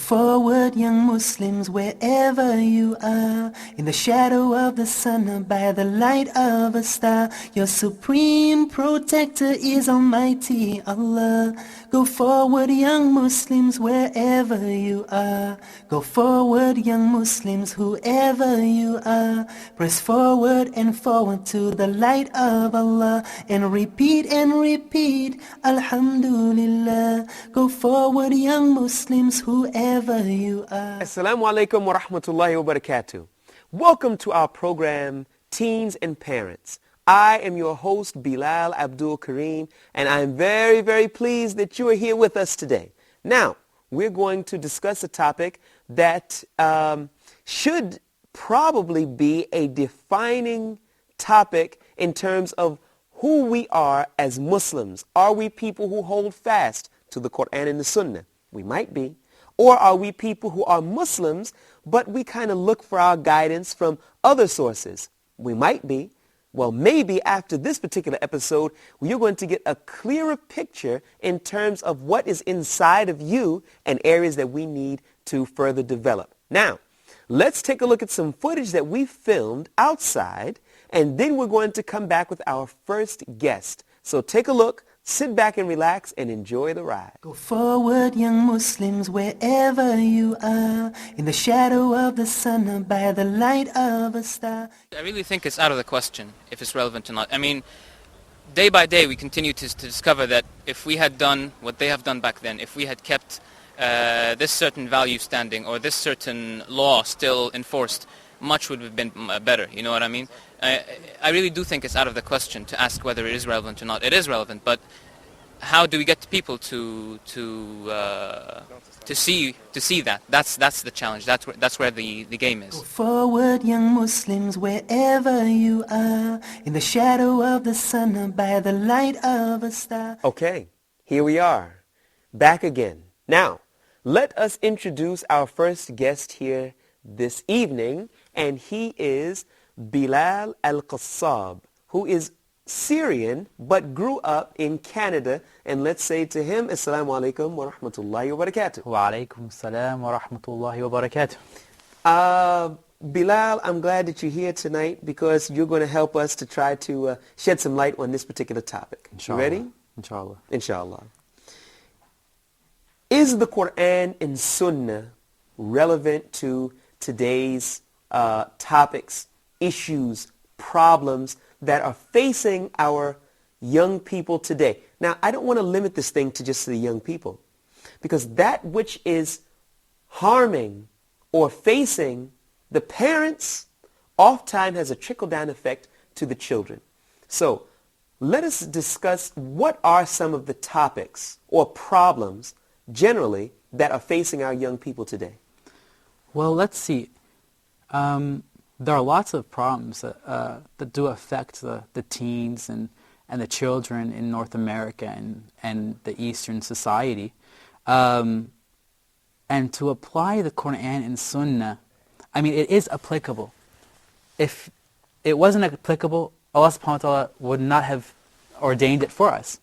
forward, young Muslims, wherever you are, in the shadow of the sun or by the light of a star. Your supreme protector is Almighty Allah. Go forward, young Muslims, wherever you are. Go forward, young Muslims, whoever you are. Press forward and forward to the light of Allah, and repeat, Alhamdulillah. Go forward, young Muslims, whoever you are. Assalamu alaikum wa rahmatullahi wa barakatuh. Welcome to our program, Teens and Parents. I am your host, Bilal Abdul Kareem, and I am very, very pleased that you are here with us today. Now, we're going to discuss a topic that should probably be a defining topic in terms of who we are as Muslims. Are we people who hold fast to the Quran and the Sunnah? We might be. Or are we people who are Muslims, but we kind of look for our guidance from other sources? We might be. Well, maybe after this particular episode, you're going to get a clearer picture in terms of what is inside of you and areas that we need to further develop. Now, let's take a look at some footage that we filmed outside, and then we're going to come back with our first guest. So take a look, sit back and relax, and enjoy the ride. Go forward, young Muslims, wherever you are, in the shadow of the sun or by the light of a star. I really think it's out of the question if it's relevant or not. I mean, day by day we continue to discover that if we had done what they have done back then, if we had kept this certain value standing or this certain law still enforced, much would have been better, you know what I mean? I really do think it's out of the question to ask whether it is relevant or not. It is relevant, but how do we get people to see that? That's the challenge. That's where the game is. Go forward, young Muslims, wherever you are, in the shadow of the sun or by the light of a star. Okay, here we are, back again. Now, let us introduce our first guest here this evening, and he is Bilal Al-Qassab, who is Syrian but grew up in Canada. And let's say to him, Assalamu alaikum wa rahmatullahi wa barakatuh. Wa alaikum salam wa rahmatullahi wa barakatuh. Bilal, I'm glad that you're here tonight because you're going to help us to try to shed some light on this particular topic. Inshallah. You ready? Inshallah. Inshallah. Is the Quran and Sunnah relevant to today's topics, issues, problems that are facing our young people today? Now, I don't want to limit this thing to just the young people, because that which is harming or facing the parents oftentimes has a trickle-down effect to the children. So let us discuss what are some of the topics or problems generally that are facing our young people today. Well, let's see. There are lots of problems that do affect the teens and the children in North America and the Eastern society. And to apply the Quran and Sunnah, I mean, it is applicable. If it wasn't applicable, Allah subhanahu wa ta'ala would not have ordained it for us.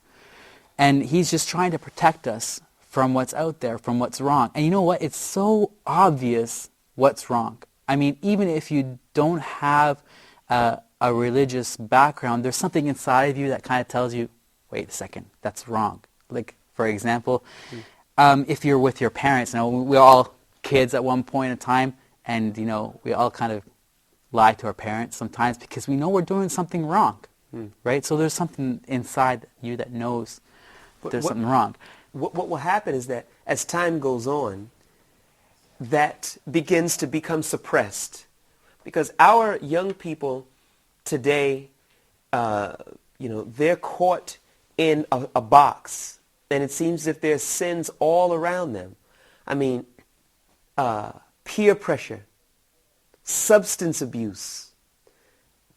And He's just trying to protect us from what's out there, from what's wrong. And you know what? It's so obvious what's wrong. I mean, even if you don't have a religious background, there's something inside of you that kind of tells you, wait a second, that's wrong. Like, for example, if you're with your parents, you know, we're all kids at one point in time, and, you know, we all kind of lie to our parents sometimes because we know we're doing something wrong, right? So there's something inside you that knows there's something wrong. What will happen is that as time goes on, that begins to become suppressed, because our young people today, you know, they're caught in a box, and it seems as if there's sins all around them. I mean, peer pressure, substance abuse,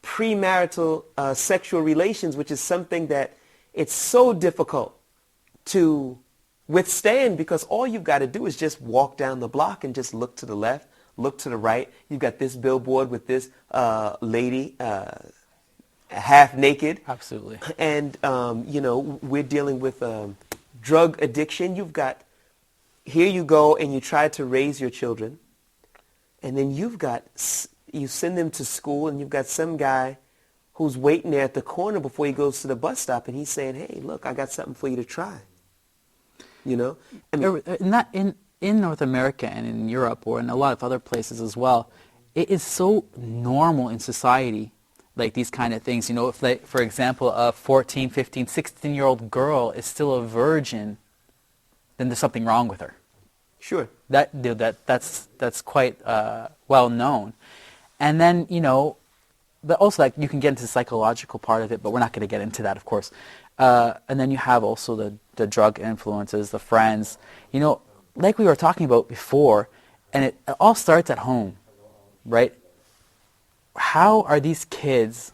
premarital sexual relations, which is something that it's so difficult to withstand, because all you've got to do is just walk down the block and just look to the left, look to the right. You've got this billboard with this lady half naked. Absolutely. And, you know, we're dealing with drug addiction. You've got here you go and you try to raise your children, and then you send them to school, and you've got some guy who's waiting there at the corner before he goes to the bus stop, and he's saying, hey, look, I got something for you to try. You know? I mean, in North America and in Europe or in a lot of other places as well, it is so normal in society, like these kind of things. You know, if, like, for example, a 14, 15, 16-year-old girl is still a virgin, then there's something wrong with her. Sure. That's quite well known. And then, you know, but also, like, you can get into the psychological part of it, but we're not going to get into that, of course. And then you have also the drug influences, the friends. You know, like we were talking about before, and it all starts at home, right? How are these kids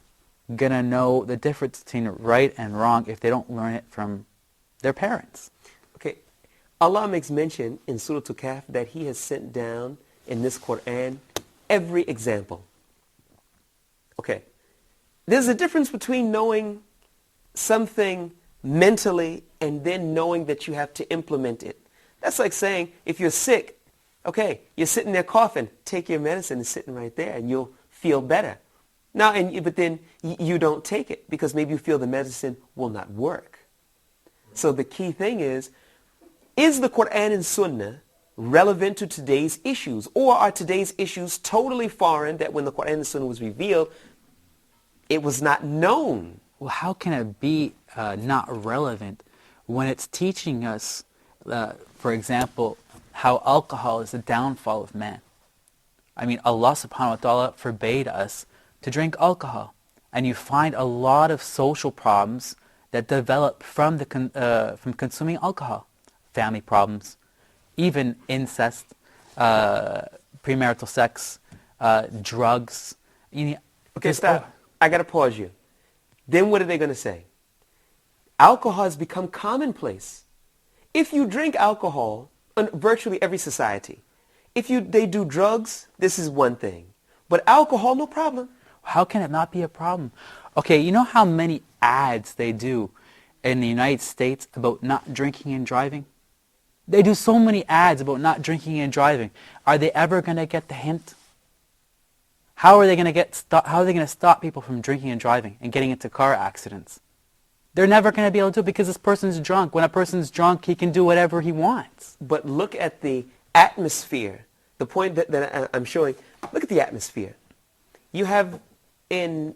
going to know the difference between right and wrong if they don't learn it from their parents? Okay. Allah makes mention in Surah Al-Kahf that He has sent down in this Quran every example. Okay. There's a difference between knowing something mentally and then knowing that you have to implement it. That's like saying, if you're sick, okay, you're sitting there coughing, take your medicine, it's sitting right there, and you'll feel better. Now, but then you don't take it because maybe you feel the medicine will not work. So the key thing is the Quran and Sunnah relevant to today's issues, or are today's issues totally foreign that when the Quran and Sunnah was revealed, it was not known? Well, how can it be not relevant when it's teaching us, for example, how alcohol is the downfall of man? I mean, Allah subhanahu wa ta'ala forbade us to drink alcohol. And you find a lot of social problems that develop from from consuming alcohol. Family problems, even incest, premarital sex, drugs. Okay, stop. I got to pause you. Then what are they going to say? Alcohol has become commonplace. If you drink alcohol in virtually every society, if they do drugs, this is one thing. But alcohol, no problem. How can it not be a problem? Okay, you know how many ads they do in the United States about not drinking and driving? They do so many ads about not drinking and driving. Are they ever going to get the hint? How are they going to stop people from drinking and driving and getting into car accidents? They're never going to be able to do it because this person's drunk. When a person's drunk, he can do whatever he wants. But look at the atmosphere. The point that I'm showing, look at the atmosphere. You have in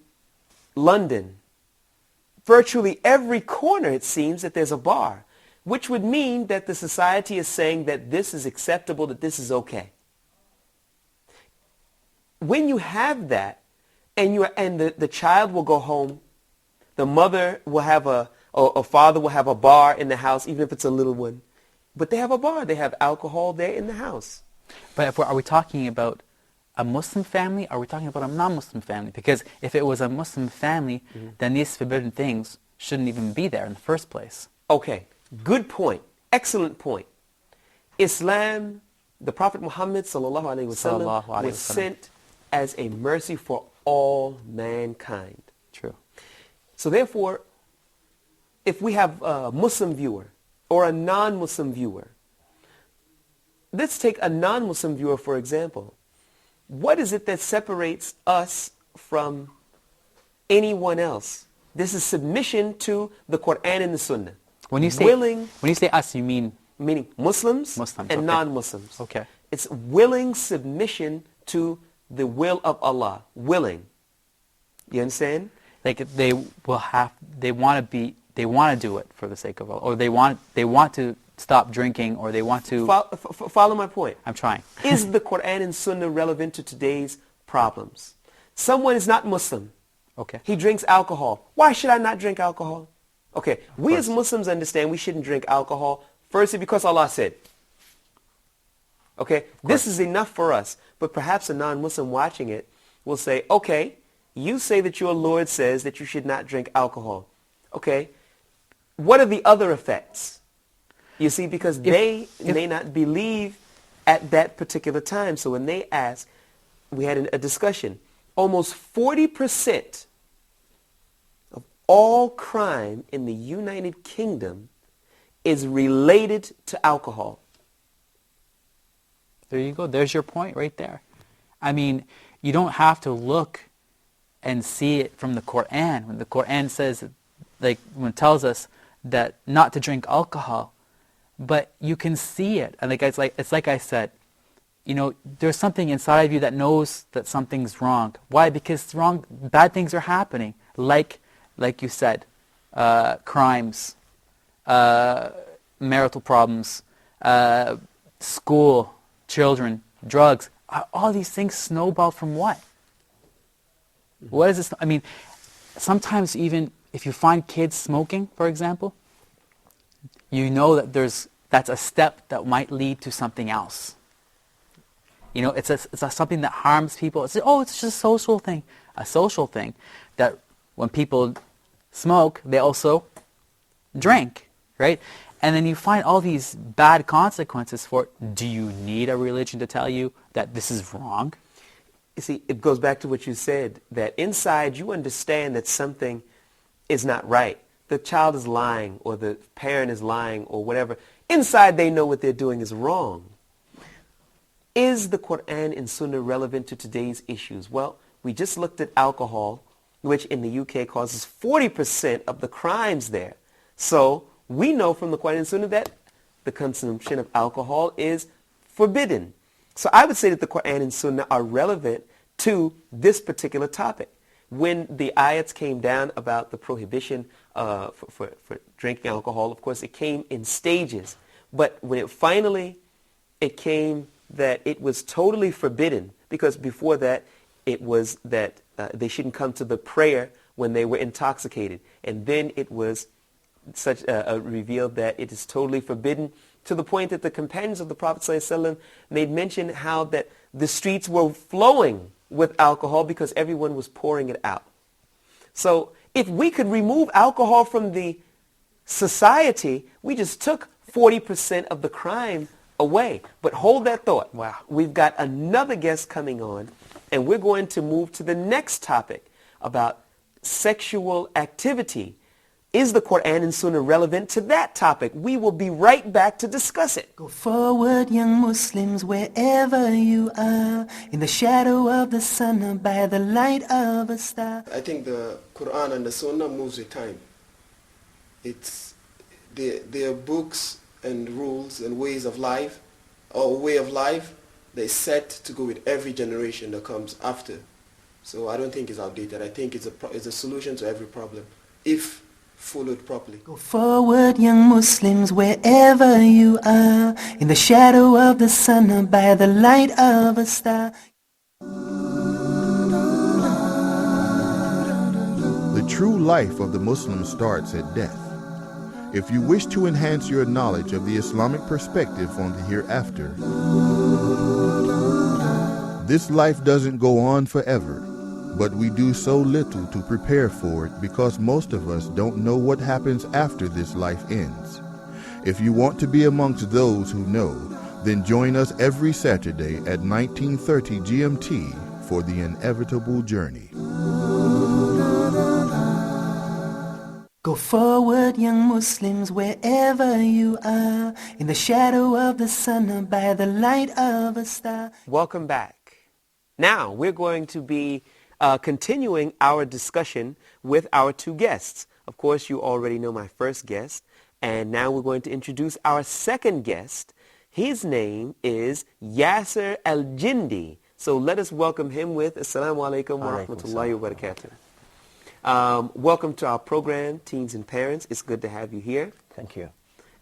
London, virtually every corner it seems that there's a bar, which would mean that the society is saying that this is acceptable, that this is okay. When you have that, and the child will go home, the mother will have or father will have a bar in the house, even if it's a little one. But they have a bar. They have alcohol there in the house. But are we talking about a Muslim family, or are we talking about a non-Muslim family? Because if it was a Muslim family, then these forbidden things shouldn't even be there in the first place. Okay, good point. Excellent point. Islam, the Prophet Muhammad sallallahu alaihi wasallam was sent as a mercy for all mankind. True. So therefore, if we have a Muslim viewer or a non-Muslim viewer, let's take a non-Muslim viewer, for example. What is it that separates us from anyone else? This is submission to the Quran and the Sunnah. When you say us, you mean? Meaning Muslims and okay. non-Muslims. Okay. It's willing submission to the will of Allah. Willing. You understand? Like they want to do it for the sake of Allah, or they want to stop drinking, or they want to... Follow my point. I'm trying. Is the Quran and Sunnah relevant to today's problems? Someone is not Muslim. Okay. He drinks alcohol. Why should I not drink alcohol? Okay, we as Muslims understand we shouldn't drink alcohol, firstly because Allah said. Okay, this is enough for us. But perhaps a non-Muslim watching it will say, okay, you say that your Lord says that you should not drink alcohol. Okay, what are the other effects? You see, because they may not believe at that particular time. So when they ask, we had a discussion, almost 40% of all crime in the United Kingdom is related to alcohol. There you go. There's your point right there. I mean, you don't have to look and see it from the Quran. When the Quran says, like, when it tells us that not to drink alcohol, but you can see it. And it's like I said, you know, there's something inside of you that knows that something's wrong. Why? Because it's wrong. Bad things are happening. Like you said, crimes, marital problems, school, children, drugs. All these things snowball from what? What is this? I mean, sometimes even if you find kids smoking, for example, you know that that's a step that might lead to something else. You know, it's something that harms people. It's just a social thing. A social thing that when people smoke, they also drink, right? And then you find all these bad consequences for it. Do you need a religion to tell you that this is wrong? You see, it goes back to what you said, that inside you understand that something is not right. The child is lying, or the parent is lying, or whatever. Inside they know what they're doing is wrong. Is the Quran and Sunnah relevant to today's issues? Well, we just looked at alcohol, which in the UK causes 40% of the crimes there. So we know from the Quran and Sunnah that the consumption of alcohol is forbidden. So I would say that the Quran and Sunnah are relevant to this particular topic. When the ayats came down about the prohibition for drinking alcohol, of course, it came in stages. But when it came that it was totally forbidden, because before that, it was that they shouldn't come to the prayer when they were intoxicated. And then it was revealed that it is totally forbidden, to the point that the companions of the Prophet ﷺ made mention how that the streets were flowing with alcohol because everyone was pouring it out. So if we could remove alcohol from the society, we just took 40% of the crime away. But hold that thought. Wow. We've got another guest coming on, and we're going to move to the next topic about sexual activity. Is the Quran and Sunnah relevant to that topic? We will be right back to discuss it. Go forward, young Muslims, wherever you are, in the shadow of the sun or by the light of a star. I think the Quran and the Sunnah moves with time. Their books and rules and ways of life, or way of life, they're set to go with every generation that comes after. So I don't think it's outdated. I think it's a solution to every problem, if followed properly. Go forward, young Muslims, wherever you are, in the shadow of the sun or by the light of a star. The true life of the Muslim starts at death. If you wish to enhance your knowledge of the Islamic perspective on the hereafter, this life doesn't go on forever. But we do so little to prepare for it because most of us don't know what happens after this life ends. If you want to be amongst those who know, then join us every Saturday at 1930 GMT for the inevitable journey. Go forward, young Muslims, wherever you are, in the shadow of the sun or by the light of a star. Welcome back. Now we're going to be continuing our discussion with our two guests. Of course, you already know my first guest, and now we're going to introduce our second guest. His name is Yasser Al-Jindi. So let us welcome him with Assalamu alaikum wa rahmatullahi wa barakatuh. Welcome to our program, Teens and Parents. It's good to have you here. Thank you.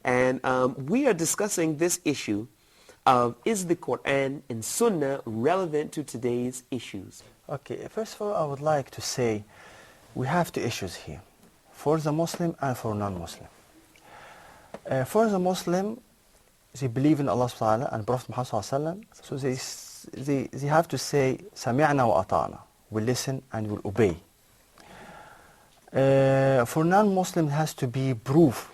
And we are discussing this issue of, is the Quran and Sunnah relevant to today's issues? Okay, first of all, I would like to say we have two issues here, for the Muslim and for non-Muslim. For the Muslim, they believe in Allah subhanahu wa ta'ala and Prophet Muhammad sallallahu alaihi wasallam, so they have to say, Sami'na wa ata'na, we listen and we'll obey. For non-Muslim, it has to be proof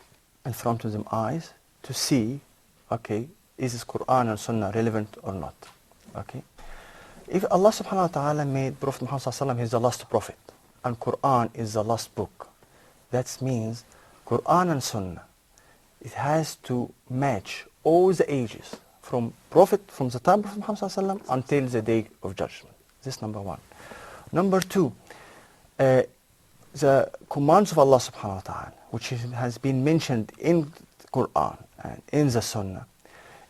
in front of them eyes to see, okay, is this Quran and Sunnah relevant or not? Okay. If Allah subhanahu wa ta'ala made Prophet Muhammad sallallahu alaihi wasallam, he's the last prophet, and Quran is the last book, that means Quran and Sunnah, it has to match all the ages, from the time of Prophet Muhammad sallallahu alaihi wasallam until the day of judgment. This is number one. Number two, the commands of Allah subhanahu wa ta'ala, which has been mentioned in the Quran and in the Sunnah,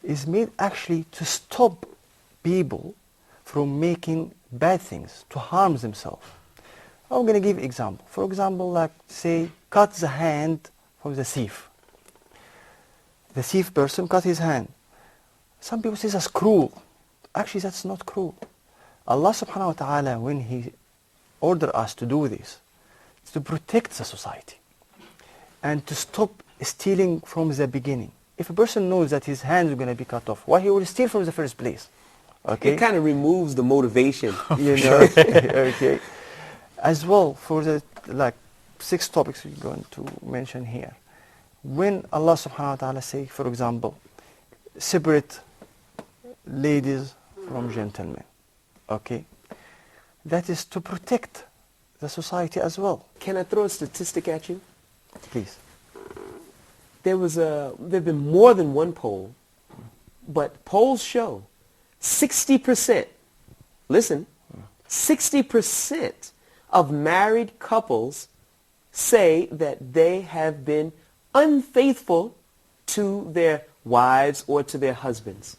is made actually to stop people from making bad things, to harm themselves. I'm going to give example. For example, like say, cut the hand from the thief. The thief person cut his hand. Some people say that's cruel. Actually, that's not cruel. Allah subhanahu wa ta'ala, when He ordered us to do this, it's to protect the society and to stop stealing from the beginning. If a person knows that his hands are going to be cut off, why he will steal from the first place? Okay? It kind of removes the motivation. You know, okay. As well, for the like 6 topics we're going to mention here. When Allah subhanahu wa ta'ala say, for example, separate ladies from gentlemen, okay? That is to protect the society as well. Can I throw a statistic at you? Please. There've been more than one poll, but polls show 60%, listen, 60% of married couples say that they have been unfaithful to their wives or to their husbands.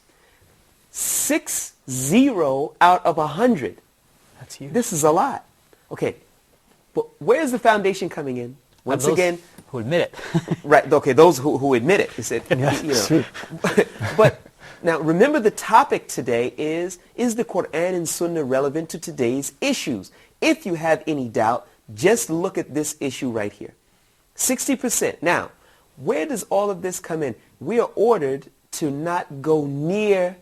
60 out of 100. That's huge. This is a lot. Okay, but where's the foundation coming in? Once Those again, who admit it. right? Okay, those who admit it. Is it? True. But now remember, the topic today is the Quran and Sunnah relevant to today's issues? If you have any doubt, just look at this issue right here. 60%. Now, where does all of this come in? We are ordered to not go near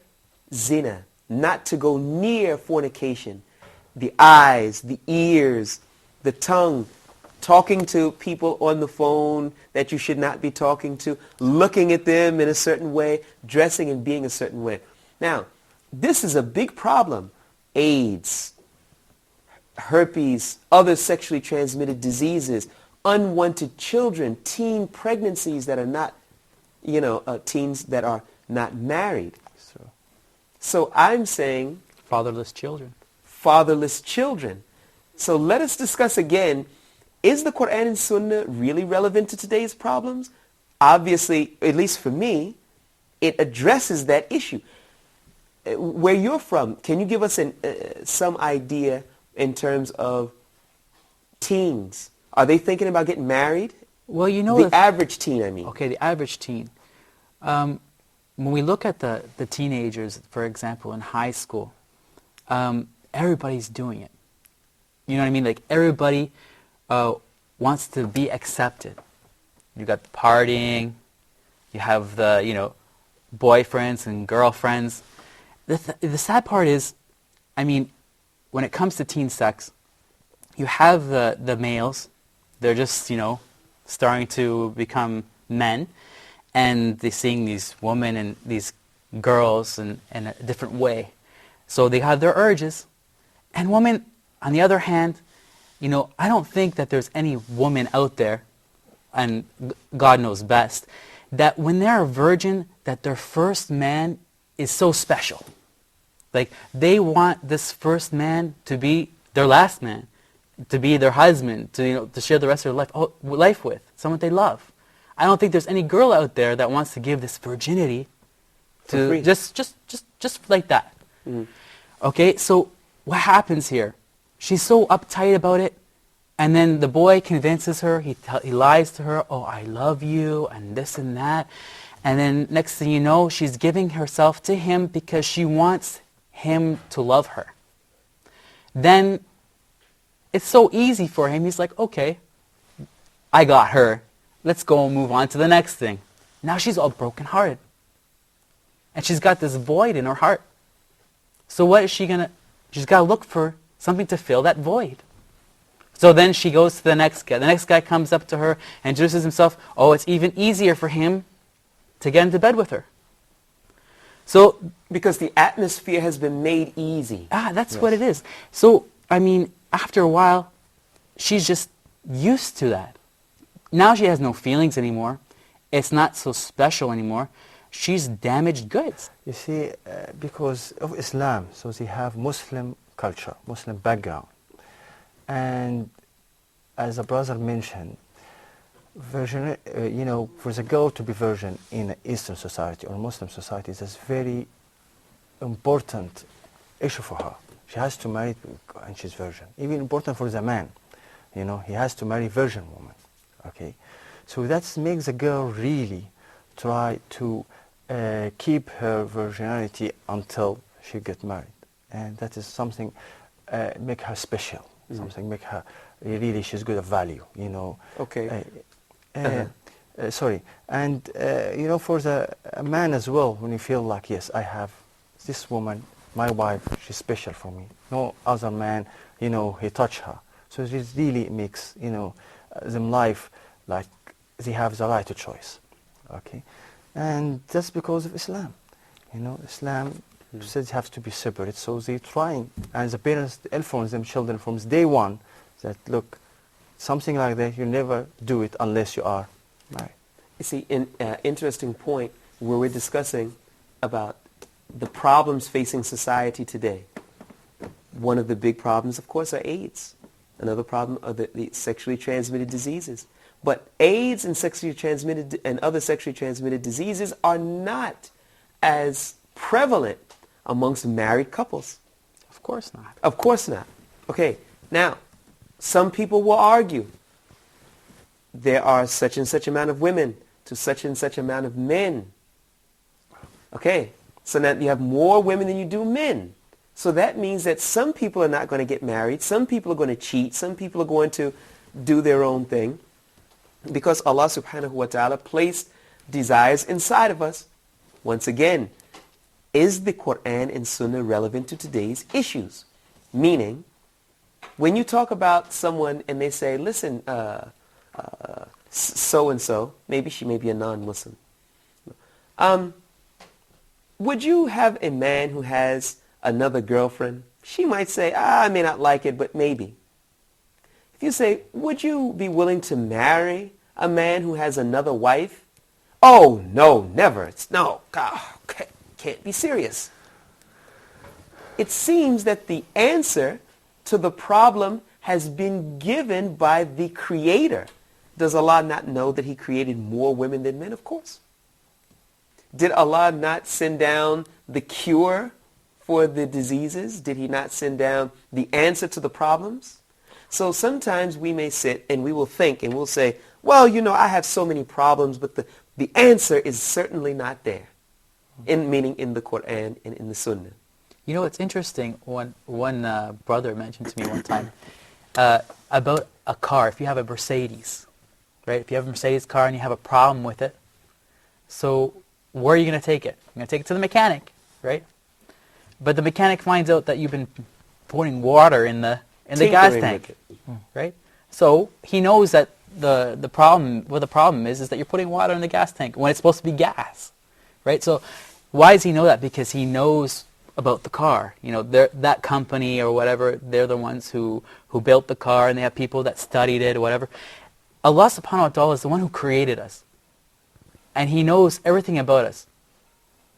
zina, not to go near fornication. The eyes, the ears, the tongue, talking to people on the phone that you should not be talking to, looking at them in a certain way, dressing and being a certain way. Now, this is a big problem. AIDS, herpes, other sexually transmitted diseases, unwanted children, teen pregnancies that are not, teens that are not married. So I'm saying Fatherless children. Fatherless children. So let us discuss again, is the Quran and Sunnah really relevant to today's problems? Obviously, at least for me, it addresses that issue. Where you're from, can you give us some idea in terms of teens? Are they thinking about getting married? Well, you know, the average teen, I mean. Okay, the average teen. When we look at the teenagers, for example, in high school, everybody's doing it. You know what I mean? Like, everybody wants to be accepted. You got the partying, you have the, boyfriends and girlfriends. The sad part is, I mean, when it comes to teen sex, you have the males, they're just, starting to become men, and they're seeing these women and these girls in a different way. So they have their urges. And women, on the other hand, I don't think that there's any woman out there, and God knows best, that when they're a virgin, that their first man is so special. Like, they want this first man to be their last man, to be their husband, to share the rest of their life with, someone they love. I don't think there's any girl out there that wants to give this virginity to just like that. Mm-hmm. Okay, so what happens here? She's so uptight about it, and then the boy convinces her, he lies to her, oh, I love you, and this and that. And then next thing you know, she's giving herself to him because she wants him to love her. Then it's so easy for him. He's like, okay, I got her. Let's go and move on to the next thing. Now she's all brokenhearted. And she's got this void in her heart. So what is she going to... She's got to look for something to fill that void. So then she goes to the next guy. The next guy comes up to her and introduces himself. Oh, it's even easier for him to get into bed with her. So... Because the atmosphere has been made easy. That's what it is. So, I mean, after a while, she's just used to that. Now she has no feelings anymore. It's not so special anymore. she's damaged goods. You see, because of Islam, so they have Muslim culture, Muslim background. And as a brother mentioned, virgin, for the girl to be virgin in an Eastern society or Muslim society is a very important issue for her. She has to marry and she's virgin. Even important for the man, he has to marry virgin woman. Okay, so that makes the girl really try to keep her virginity until she get married, and that is something make her special. Something make her really she's good of value. Okay. Sorry, and for the man as well, when you feel like, yes, I have this woman, my wife, she's special for me. No other man, he touch her. So it really makes them life like they have the right to choice. Okay, and that's because of Islam. Islam says it has to be separate. So they trying, and the parents influence them children from day one that look, something like that you never do it unless you are married. You see, an interesting point where we're discussing about the problems facing society today. One of the big problems, of course, are AIDS. Another problem are the sexually transmitted diseases. But AIDS and other sexually transmitted diseases are not as prevalent amongst married couples. Of course not. Of course not. Okay, now, some people will argue there are such and such amount of women to such and such amount of men. Okay, so now you have more women than you do men. So that means that some people are not going to get married, some people are going to cheat, some people are going to do their own thing, because Allah subhanahu wa ta'ala placed desires inside of us. Once again, is the Quran and Sunnah relevant to today's issues? Meaning, when you talk about someone and they say, listen, so-and-so, maybe she may be a non-Muslim. Would you have a man who has another girlfriend? She might say, I may not like it, but maybe. If you say, would you be willing to marry a man who has another wife? Oh, no, never. Can't be serious. It seems that the answer to the problem has been given by the Creator. Does Allah not know that He created more women than men? Of course. Did Allah not send down the cure for the diseases? Did He not send down the answer to the problems? So sometimes we may sit and we will think and we'll say, well, I have so many problems, but the answer is certainly not there. Meaning in the Quran and in the Sunnah. It's interesting. One brother mentioned to me one time about a car. If you have a Mercedes, right? If you have a Mercedes car and you have a problem with it, so where are you going to take it? You're going to take it to the mechanic, right? But the mechanic finds out that you've been pouring water in the gas tank, right? So he knows that the problem is that you're putting water in the gas tank when it's supposed to be gas, right? So why does he know that? Because he knows about the car. That company or whatever, they're the ones who built the car, and they have people that studied it or whatever. Allah subhanahu wa ta'ala is the one who created us. And He knows everything about us.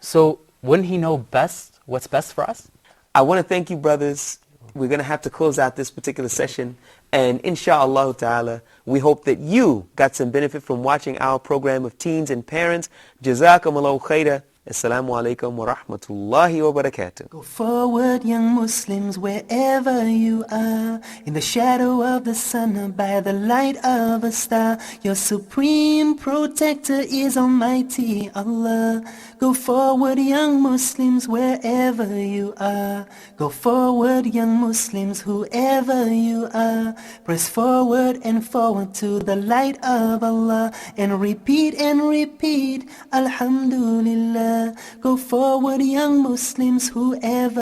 So wouldn't He know best what's best for us? I want to thank you, brothers. We're going to have to close out this particular session. And inshallah ta'ala, we hope that you got some benefit from watching our program of Teens and Parents. Jazakumullahu khaira. Assalamu alaikum wa rahmatullahi wa barakatuh. Go forward, young Muslims, wherever you are, in the shadow of the sun or by the light of a star. Your supreme protector is Almighty Allah. Go forward, young Muslims, wherever you are. Go forward, young Muslims, whoever you are. Press forward and forward to the light of Allah, and repeat, Alhamdulillah. Go forward, young Muslims, whoever